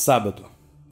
sábado,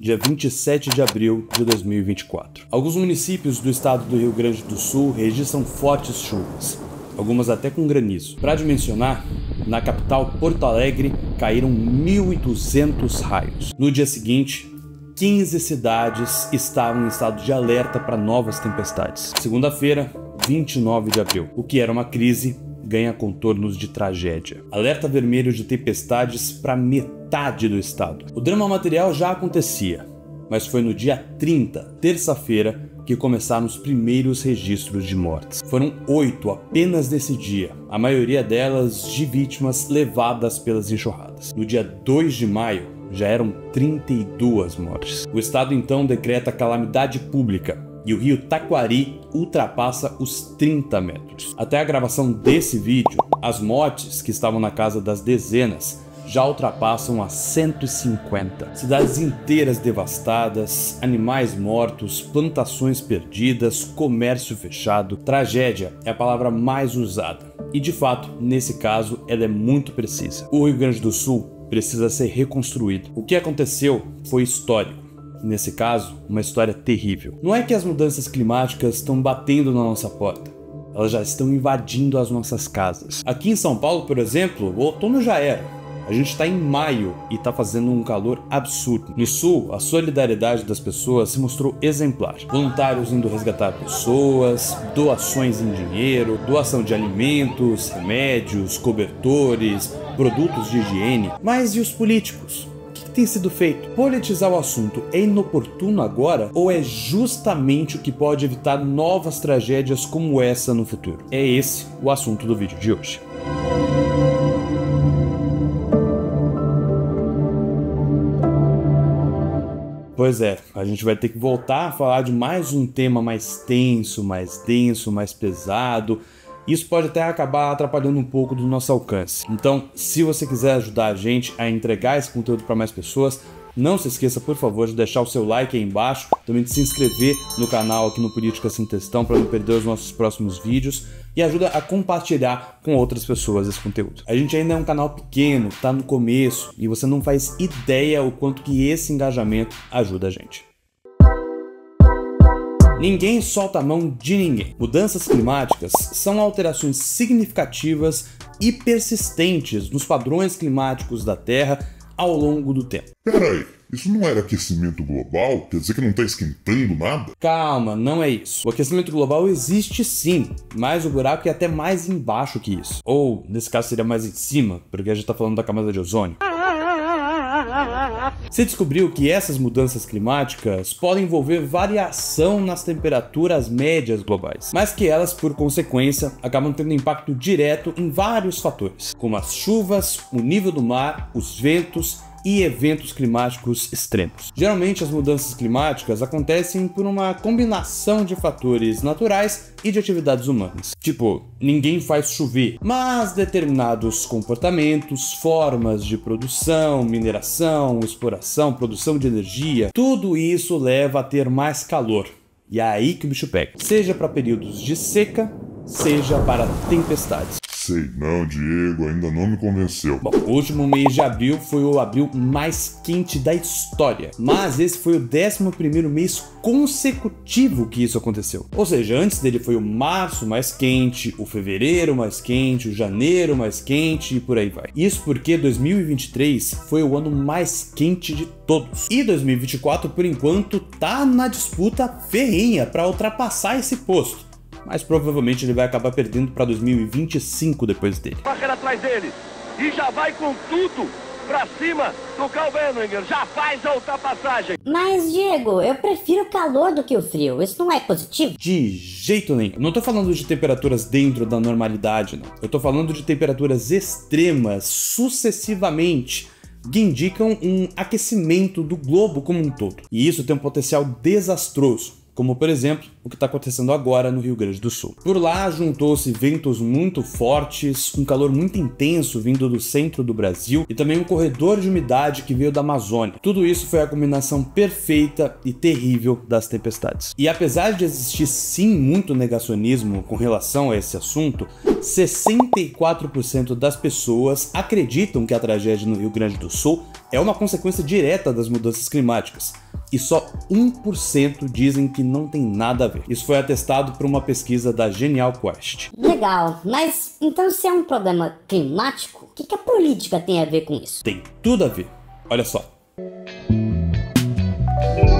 dia 27 de abril de 2024. Alguns municípios do estado do Rio Grande do Sul registram fortes chuvas, algumas até com granizo. Para dimensionar, na capital Porto Alegre caíram 1.200 raios. No dia seguinte, 15 cidades estavam em estado de alerta para novas tempestades. Segunda-feira, 29 de abril, o que era uma crise ganha contornos de tragédia. Alerta vermelho de tempestades para metade do estado. O drama material já acontecia, mas foi no dia 30, terça-feira, que começaram os primeiros registros de mortes. Foram 8 apenas nesse dia, a maioria delas de vítimas levadas pelas enxurradas. No dia 2 de maio, já eram 32 mortes. O estado então decreta calamidade pública e o rio Taquari ultrapassa os 30 metros. Até a gravação desse vídeo, as mortes, que estavam na casa das dezenas, já ultrapassam as 150. Cidades inteiras devastadas, animais mortos, plantações perdidas, comércio fechado. Tragédia é a palavra mais usada. E de fato, nesse caso, ela é muito precisa. O Rio Grande do Sul precisa ser reconstruído. O que aconteceu foi histórico. Nesse caso, uma história terrível. Não é que as mudanças climáticas estão batendo na nossa porta. Elas já estão invadindo as nossas casas. Aqui em São Paulo, por exemplo, o outono já era. A gente está em maio e está fazendo um calor absurdo. No sul, a solidariedade das pessoas se mostrou exemplar. Voluntários indo resgatar pessoas, doações em dinheiro, doação de alimentos, remédios, cobertores, produtos de higiene. Mas e os políticos? O que tem sido feito? Politizar o assunto é inoportuno agora ou é justamente o que pode evitar novas tragédias como essa no futuro? É esse o assunto do vídeo de hoje. Pois é, a gente vai ter que voltar a falar de mais um tema mais tenso, mais denso, mais pesado. Isso pode até acabar atrapalhando um pouco do nosso alcance. Então, se você quiser ajudar a gente a entregar esse conteúdo para mais pessoas, não se esqueça, por favor, de deixar o seu like aí embaixo, também de se inscrever no canal aqui no Política Sem Textão para não perder os nossos próximos vídeos e ajuda a compartilhar com outras pessoas esse conteúdo. A gente ainda é um canal pequeno, tá no começo e você não faz ideia o quanto que esse engajamento ajuda a gente. Ninguém solta a mão de ninguém. Mudanças climáticas são alterações significativas e persistentes nos padrões climáticos da Terra ao longo do tempo. Peraí, isso não era aquecimento global? Quer dizer que não tá esquentando nada? Calma, não é isso. O aquecimento global existe sim, mas o buraco é até mais embaixo que isso. Ou, nesse caso, seria mais em cima, porque a gente tá falando da camada de ozônio. Se descobriu que essas mudanças climáticas podem envolver variação nas temperaturas médias globais, mas que elas, por consequência, acabam tendo impacto direto em vários fatores, como as chuvas, o nível do mar, os ventos e eventos climáticos extremos. Geralmente as mudanças climáticas acontecem por uma combinação de fatores naturais e de atividades humanas. Tipo, ninguém faz chover, mas determinados comportamentos, formas de produção, mineração, exploração, produção de energia, tudo isso leva a ter mais calor. E é aí que o bicho pega. Seja para períodos de seca, seja para tempestades. Sei não, Diego, ainda não me convenceu. Bom, o último mês de abril foi o abril mais quente da história, mas esse foi o 11º mês consecutivo que isso aconteceu. Ou seja, antes dele foi o março mais quente, o fevereiro mais quente, o janeiro mais quente e por aí vai. Isso porque 2023 foi o ano mais quente de todos. E 2024, por enquanto, tá na disputa ferrenha para ultrapassar esse posto. Mas provavelmente ele vai acabar perdendo para 2025 depois dele. Vaca atrás dele e já vai com tudo pra cima do Carl Benninger, já faz a ultrapassagem. Mas, Diego, eu prefiro o calor do que o frio, isso não é positivo? De jeito nenhum. Não tô falando de temperaturas dentro da normalidade, não. Eu tô falando de temperaturas extremas, sucessivamente, que indicam um aquecimento do globo como um todo. E isso tem um potencial desastroso como por exemplo o que está acontecendo agora no Rio Grande do Sul. Por lá juntou-se ventos muito fortes, um calor muito intenso vindo do centro do Brasil e também um corredor de umidade que veio da Amazônia. Tudo isso foi a combinação perfeita e terrível das tempestades. E apesar de existir sim muito negacionismo com relação a esse assunto, 64% das pessoas acreditam que a tragédia no Rio Grande do Sul é uma consequência direta das mudanças climáticas. E só 1% dizem que não tem nada a ver. Isso foi atestado por uma pesquisa da Genial Quest. Legal, mas então se é um problema climático, o que a política tem a ver com isso? Tem tudo a ver. Olha só.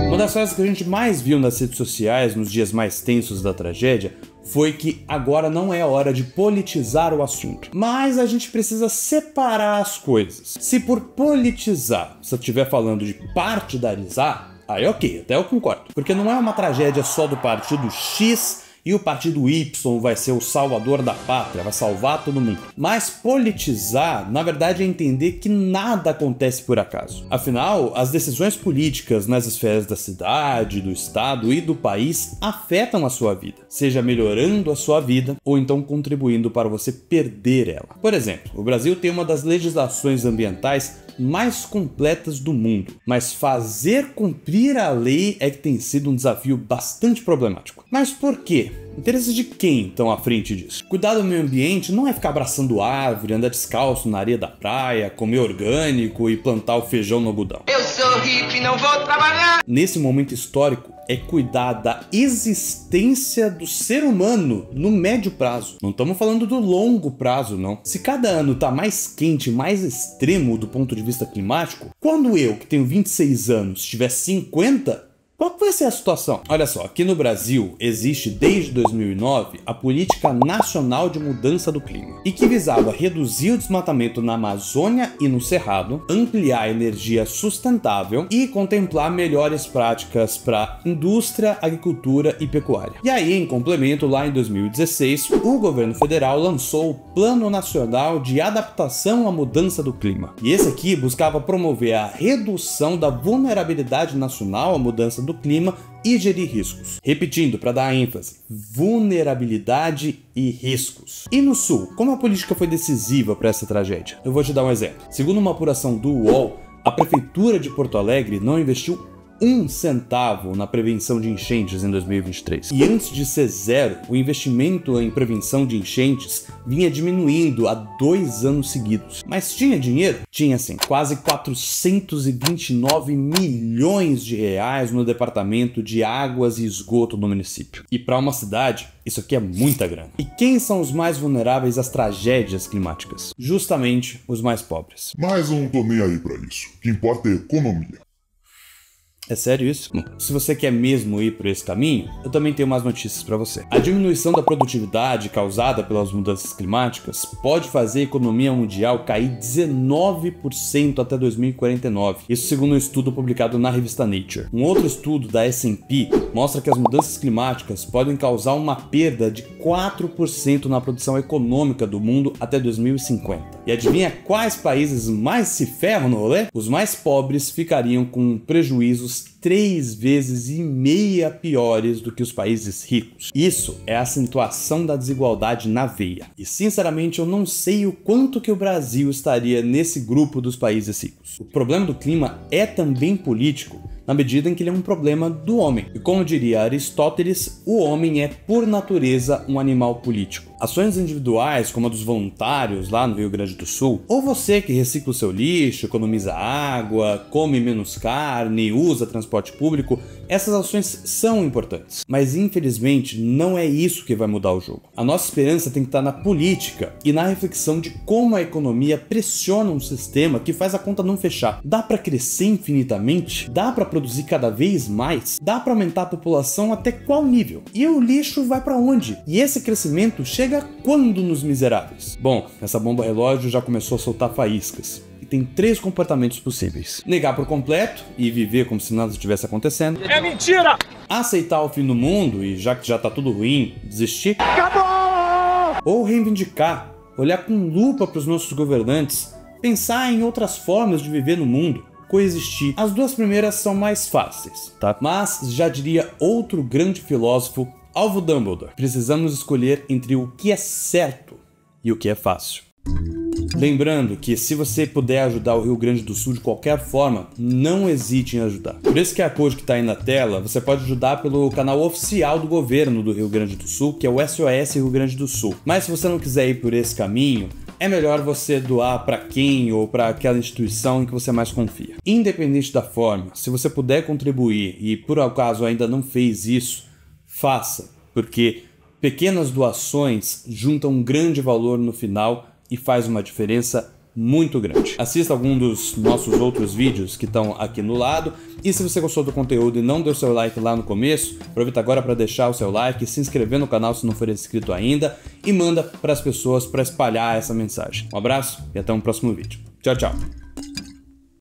Uma das coisas que a gente mais viu nas redes sociais nos dias mais tensos da tragédia foi que agora não é hora de politizar o assunto. Mas a gente precisa separar as coisas. Se por politizar você estiver falando de partidarizar, aí ok, até eu concordo. Porque não é uma tragédia só do partido X e o partido Y vai ser o salvador da pátria, vai salvar todo mundo. Mas politizar, na verdade, é entender que nada acontece por acaso. Afinal, as decisões políticas nas esferas da cidade, do estado e do país afetam a sua vida, seja melhorando a sua vida ou então contribuindo para você perder ela. Por exemplo, o Brasil tem uma das legislações ambientais mais completas do mundo, mas fazer cumprir a lei é que tem sido um desafio bastante problemático. Mas por quê? Interesses de quem estão à frente disso? Cuidar do meio ambiente não é ficar abraçando árvore, andar descalço na areia da praia, comer orgânico e plantar o feijão no algodão. Eu sou hippie, não vou trabalhar! Nesse momento histórico, é cuidar da existência do ser humano no médio prazo. Não estamos falando do longo prazo, não. Se cada ano tá mais quente, mais extremo do ponto de vista climático, quando eu, que tenho 26 anos, tiver 50... qual vai ser a situação? Olha só, aqui no Brasil existe desde 2009 a Política Nacional de Mudança do Clima, e que visava reduzir o desmatamento na Amazônia e no Cerrado, ampliar a energia sustentável e contemplar melhores práticas para indústria, agricultura e pecuária. E aí, em complemento, lá em 2016, o governo federal lançou o Plano Nacional de Adaptação à Mudança do Clima. E esse aqui buscava promover a redução da vulnerabilidade nacional à mudança do clima e gerir riscos. Repetindo, para dar ênfase, vulnerabilidade e riscos. E no Sul, como a política foi decisiva para essa tragédia? Eu vou te dar um exemplo. Segundo uma apuração do UOL, a Prefeitura de Porto Alegre não investiu 1 centavo na prevenção de enchentes em 2023. E antes de ser zero, o investimento em prevenção de enchentes vinha diminuindo há 2 anos seguidos. Mas tinha dinheiro? Tinha sim. Quase 429 milhões de reais no departamento de águas e esgoto do município. E para uma cidade, isso aqui é muita grana. E quem são os mais vulneráveis às tragédias climáticas? Justamente os mais pobres. Mas eu não tô nem aí pra isso. O que importa é a economia. É sério isso? Bom, se você quer mesmo ir por esse caminho, eu também tenho umas notícias para você. A diminuição da produtividade causada pelas mudanças climáticas pode fazer a economia mundial cair 19% até 2049. Isso segundo um estudo publicado na revista Nature. Um outro estudo da S&P mostra que as mudanças climáticas podem causar uma perda de 4% na produção econômica do mundo até 2050. E adivinha quais países mais se ferram no rolê? Os mais pobres ficariam com prejuízos 3,5 vezes piores do que os países ricos. Isso é a acentuação da desigualdade na veia. E sinceramente eu não sei o quanto que o Brasil estaria nesse grupo dos países ricos. O problema do clima é também político, na medida em que ele é um problema do homem. E como diria Aristóteles, o homem é por natureza um animal político. Ações individuais, como a dos voluntários lá no Rio Grande do Sul, ou você que recicla o seu lixo, economiza água, come menos carne, usa transporte público, essas ações são importantes. Mas infelizmente não é isso que vai mudar o jogo. A nossa esperança tem que estar na política e na reflexão de como a economia pressiona um sistema que faz a conta não fechar. Dá para crescer infinitamente? Dá para produzir cada vez mais? Dá para aumentar a população até qual nível? E o lixo vai para onde? E esse crescimento chega quando nos miseráveis? Bom, essa bomba relógio já começou a soltar faíscas. E tem 3 comportamentos possíveis: negar por completo e viver como se nada estivesse acontecendo. É mentira! Aceitar o fim do mundo e já que já tá tudo ruim, desistir. Acabou! Ou reivindicar, olhar com lupa para os nossos governantes, pensar em outras formas de viver no mundo, coexistir. As duas primeiras são mais fáceis, tá? Mas, já diria outro grande filósofo, Alvo Dumbledore, precisamos escolher entre o que é certo e o que é fácil. Lembrando que se você puder ajudar o Rio Grande do Sul de qualquer forma, não hesite em ajudar. Por esse QR Code que está aí na tela, você pode ajudar pelo canal oficial do governo do Rio Grande do Sul, que é o SOS Rio Grande do Sul. Mas se você não quiser ir por esse caminho, é melhor você doar para quem ou para aquela instituição em que você mais confia. Independente da forma, se você puder contribuir e por acaso ainda não fez isso, faça, porque pequenas doações juntam um grande valor no final e faz uma diferença muito grande. Assista algum dos nossos outros vídeos que estão aqui no lado, e se você gostou do conteúdo e não deu seu like lá no começo, aproveita agora para deixar o seu like, se inscrever no canal se não for inscrito ainda e manda para as pessoas para espalhar essa mensagem. Um abraço e até um próximo vídeo. Tchau, tchau!